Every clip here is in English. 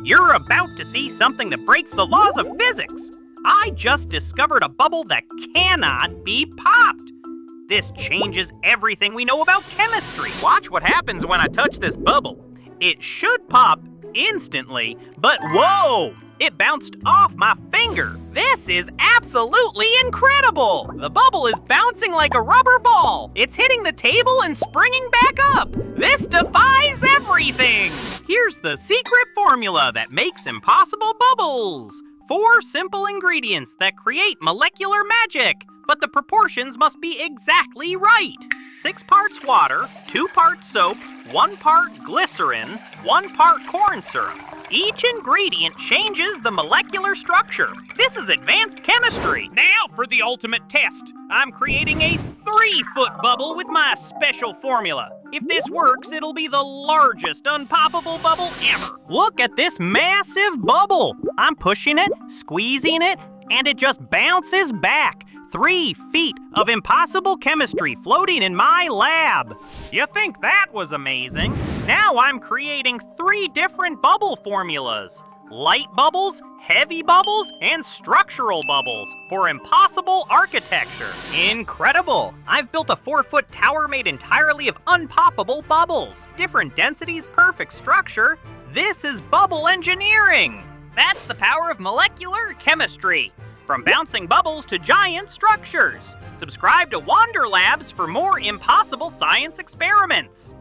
You're about to see something that breaks the laws of physics. I just discovered a bubble that cannot be popped. This changes everything we know about chemistry. Watch what happens when I touch this bubble. It should pop instantly, but whoa! It bounced off my finger. This is absolutely incredible! The bubble is bouncing like a rubber ball. It's hitting the table and springing back up. This defies everything! Here's the secret formula that makes impossible bubbles. 4 simple ingredients that create molecular magic, but the proportions must be exactly right. 6 parts water, 2 parts soap, 1 part glycerin, 1 part corn syrup. Each ingredient changes the molecular structure. This is advanced chemistry. Now for the ultimate test. I'm creating a 3-foot bubble with my special formula. If this works, it'll be the largest unpoppable bubble ever. Look at this massive bubble. I'm pushing it, squeezing it, and it just bounces back. 3 feet of impossible chemistry floating in my lab. You think that was amazing? Now I'm creating 3 different bubble formulas. Light bubbles, heavy bubbles, and structural bubbles for impossible architecture. Incredible! I've built a 4-foot tower made entirely of unpoppable bubbles. Different densities, perfect structure. This is bubble engineering. That's the power of molecular chemistry. From bouncing bubbles to giant structures. Subscribe to WonderLabs for more impossible science experiments.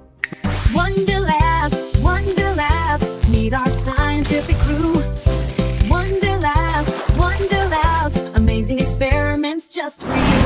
WonderLabs, WonderLabs, meet our scientific crew. WonderLabs, WonderLabs, amazing experiments just for you.